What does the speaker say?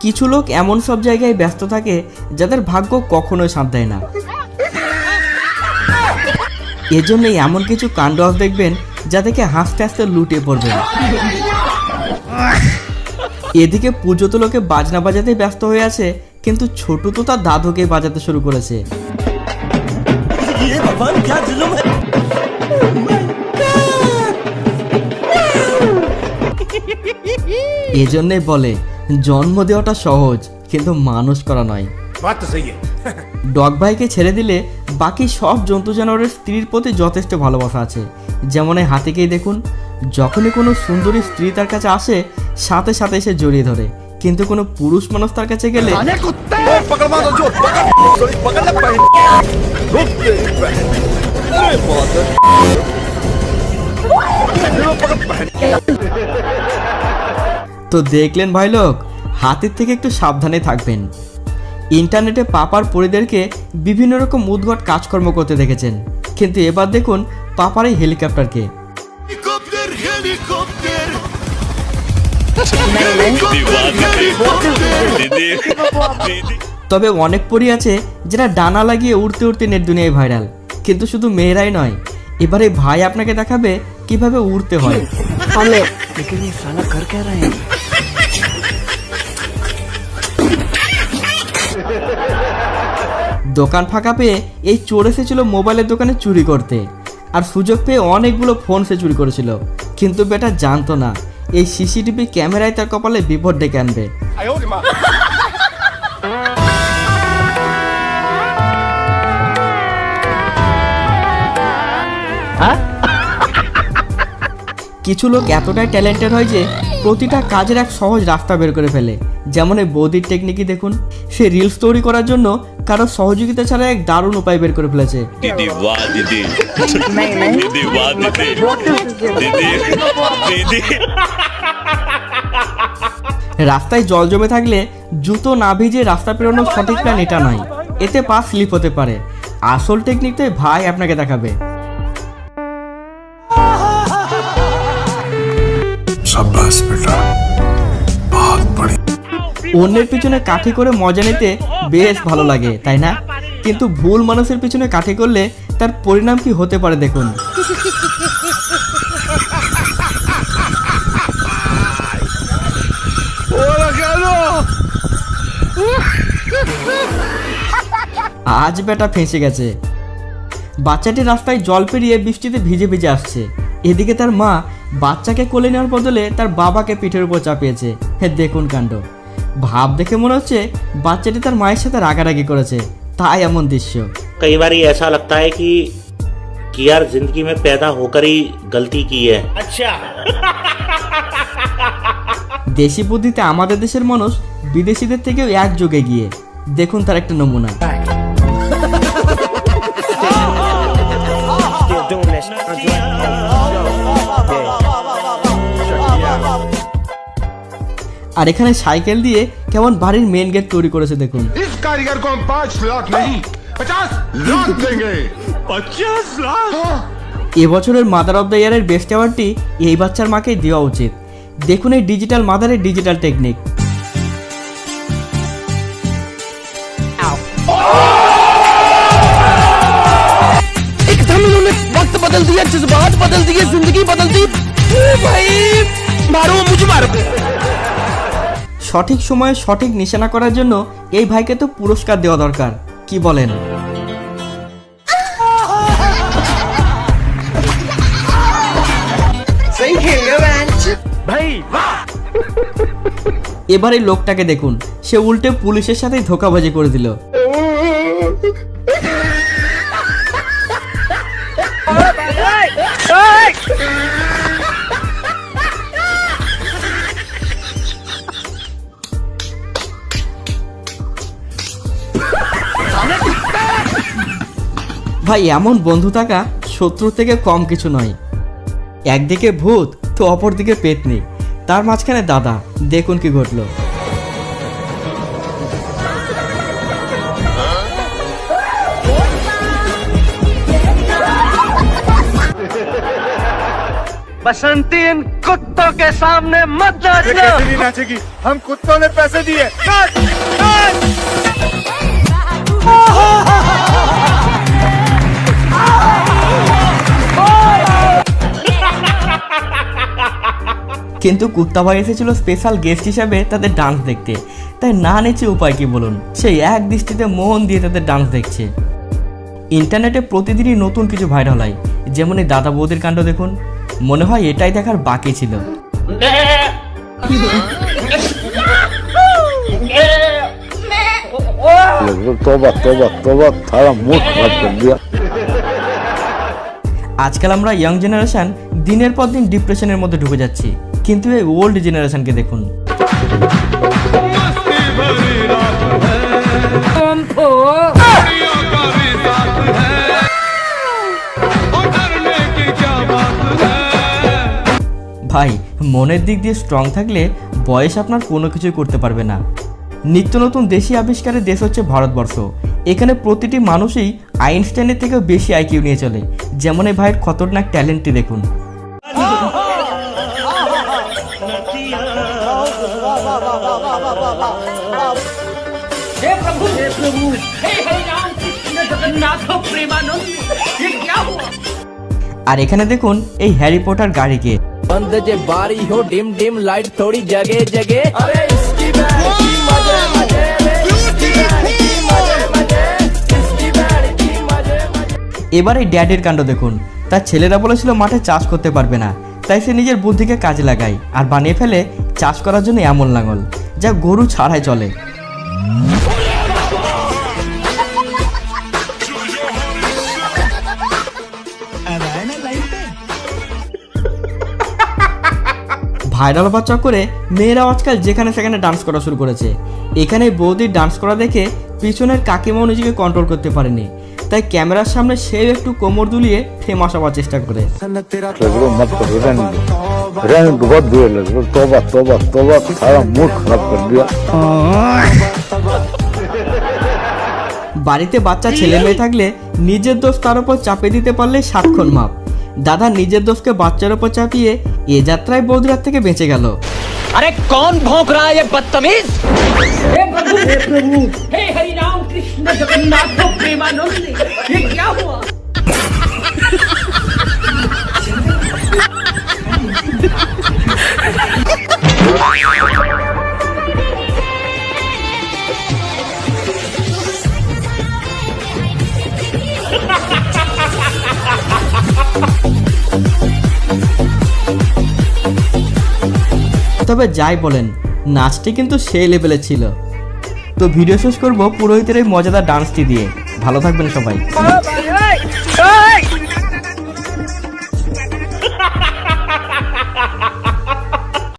কিছু লোক এমন সব জায়গায় ব্যস্ত থাকে যাদের ভাগ্য কখনোই সাথ দেয় না। এজন্যই এমন কিছু কাণ্ড দেখবেন যা দেখে হাসতে হাসতে লুটে পড়বেন। এদিকে পুজো তো লোকে বাজনা বাজাতে ব্যস্ত হয়ে আছে, কিন্তু ছোটু তো তার দাদুকে বাজাতে শুরু করেছে। এজন্যই বলে জন্ম দেওয়াটা সহজ, কিন্তু মানুষ করা নয়। ডগ ভাইকে ছেড়ে দিলে বাকি সব জন্তু জানোয়ারের স্ত্রীর প্রতি যথেষ্ট ভালোবাসা আছে। যেমন এই হাতিকেই দেখুন, যখনই কোনো সুন্দরী স্ত্রী তার কাছে আসে সাথে সাথে সে জড়িয়ে ধরে, কিন্তু কোনো পুরুষ মানুষ তার কাছে গেলে তো দেখলেন ভাই লোক, হাতির থেকে একটু সাবধানে থাকবেন। ইন্টারনেটে পাপার পরিদেরকে বিভিন্ন রকম উদ্ভট কাজকর্ম করতে দেখেছেন, কিন্তু এবার দেখুন পাপার এই হেলিকপ্টারকে। তবে অনেক পরি আছে যারা ডানা লাগিয়ে উড়তে উড়তে নেট দুনিয়ায় ভাইরাল, কিন্তু শুধু মেয়েরাই নয়, এবারে ভাই আপনাকে দেখাবে কিভাবে উড়তে হয়। দোকান ফাঁকা পেয়ে এই চোর এসেছিল মোবাইলের দোকানে চুরি করতে, আর সুযোগ পেয়ে অনেকগুলো ফোন সে চুরি করেছিল, কিন্তু বেটা জানতো না এই সিসিটিভি ক্যামেরায় তার কপালে বিপদ ডেকে আনবে। কিছু লোক এতটাই ট্যালেন্টেড হয় যে প্রতিটা কাজের এক সহজ রাস্তা বের করে ফেলে। যেমন এই বৌদির টেকনিকই দেখুন, সে রিলস তৈরি করার জন্য কারো সহযোগিতা ছাড়া এক দারুণ উপায় বের করে ফেলেছে। রাস্তায় জল জমে থাকলে জুতো না ভিজে রাস্তা পেরোনোর সঠিক প্ল্যান এটা নয়, এতে পা স্লিপ হতে পারে। আসল টেকনিকটাই ভাই আপনাকে দেখাবে। অন্যের পিছনে কাঠি করে মজা নিতে বেশ ভালো লাগে, তাই না? কিন্তু ভুল মানুষের পিছনে কাঠি করলে তার পরিণাম কি হতে পারে দেখুন। আজ বেটা ফেঁসে গেছে। বাচ্চাটি রাস্তায় জল পেরিয়ে বৃষ্টিতে ভিজে ভিজে আসছে, এদিকে তার মা বাচ্চাকে কোলে নেওয়ার বদলে তার বাবাকে পিঠের উপর চাপিয়েছে। দেখুন কাণ্ড। ভাব দেখে মনে হচ্ছে বাচ্চাটি তার মায়ের সাথে রাগারাগি করেছে, তাই এমন দৃশ্য। कई बार ऐसा लगता है कि यार जिंदगी में पैदा होकर ही गलती की है। अच्छा। দেশি বুদ্ধিতে আমাদের দেশের মানুষ বিদেশিদের থেকেও এক যুগে গিয়ে। দেখুন তার একটা নমুনা। আর এখানে সাইকেল দিয়ে কেমন বাড়ির মেন গেট তৈরি করেছে দেখুন। इस कारीगर को हम 5 लाख नहीं 50 लाख देंगे। 50 लाख। এবছরের মাদার অফ দ্য ইয়ারের বেস্ট অ্যাওয়ার্ডটি এই বাচ্চার মাকে দেওয়া উচিত। দেখুন এই ডিজিটাল মাদারের ডিজিটাল টেকনিক। एकदम इन्होंने वक्त बदल दिया, जज्बात बदल दिए, जिंदगी बदल दी। भाई मारो मुझे मारो। সঠিক সময়ে সঠিক নিশানা করার জন্য এই ভাইকে তো পুরস্কার দেওয়া দরকার, কি বলেন? এবার এই লোকটাকে দেখুন, সে উল্টে পুলিশের সাথে ধোঁকাবাজি করে দিল। ভাই এমন বন্ধু থাকা শত্রু থেকে কম কিছু নয়। একদিকে ভূত তো অপরদিকে পেতনি, তার মাঝখানে দাদা। দেখুন কি ঘটলো। बसंती इन कुत्तों के सामने मत नाचना। नहीं नाचेगी, हम कुत्तों ने पैसे दिए। नाच, नाच। কিন্তু কুত্তা ভাই এসেছিল স্পেশাল গেস্ট হিসাবে তাদের ডান্স দেখতে, তাই না নেচে উপায় কি বলুন, সেই এক দৃষ্টিতে মন দিয়ে তাদের ডান্স দেখছে। ইন্টারনেটে প্রতিদিনই নতুন কিছু ভাইরাল হয়, যেমন এই দাদা বৌদির কাণ্ড দেখুন, মনে হয় এটাই দেখার বাকি ছিল। আজকাল আমরা ইয়াং জেনারেশন দিনের পর দিন ডিপ্রেশনের মধ্যে ঢুকে যাচ্ছি, কিন্তু এই ওল্ড জেনারেশনকে দেখুন। ভাই, মনের দিক দিয়ে স্ট্রং থাকলে বয়স আপনার কোনো কিছুই করতে পারবে না। নিত্য নতুন দেশি আবিষ্কারের দেশ হচ্ছে ভারতবর্ষ। এখানে প্রতিটি মানুষই আইনস্টাইনের থেকেও বেশি আইকিউ নিয়ে চলে। যেমন এই ভাইয়ের খতরনাক ট্যালেন্টটি দেখুন। हे प्रभु हे हरि राम कृष्ण जगन्नाथ प्रेमानंद, ये क्या हुआ? আর এখানে দেখুন এই হ্যারি পটার গাড়িকে। बंद जे बारी हो डिम डिम लाइट थोड़ी जगे जगे। अरे इसकी बैंड की मजे मजे रे, इसकी बैंड की मजे मजे, इसकी बैंड की मजे मजे। এবার এই ড্যাডির কাণ্ড দেখুন। তার ছেলেরা বলেছিল মাঠে চাষ করতে পারবে না, তাই সে নিজের বুদ্ধিকে কাজে লাগায় আর বানিয়ে ফেলে চাষ করার জন্য এমন লাঙল যা গরু ছাড়াই চলে। ভাইরাল হওয়ার চক্করে মেয়েরাও আজকাল যেখানে সেখানে ডান্স করা শুরু করেছে। এখানে বৌদির ডান্স করা দেখে পিছনের কাকিমাও নিজেকে কন্ট্রোল করতে পারেনি, তাই ক্যামেরার সামনে সেও একটু কোমর দুলিয়ে ফেমাস হওয়ার চেষ্টা করে। বাড়িতে বাচ্চা ছেলে মেয়ে থাকলে নিজের দোষ তার উপর চাপিয়ে দিতে পারলে সাতক্ষণ মাপ। দাদা নিজের দোষকে বাচ্চার উপর চাপিয়ে এ যাত্রায় বৌদিরার থেকে বেঁচে গেল। अरे कौन भौंक रहा है ये बदतमीज? हे प्रभु हे हरि राम कृष्ण जगन्नाथ प्रेमानंद, ये क्या हुआ? তবে যাই বলেন, নাচটি কিন্তু সেই লেভেলের ছিল। তো ভিডিও শেষ করব পুরোহিতের এই মজাদার ডান্সটি দিয়ে। ভালো থাকবেন সবাই।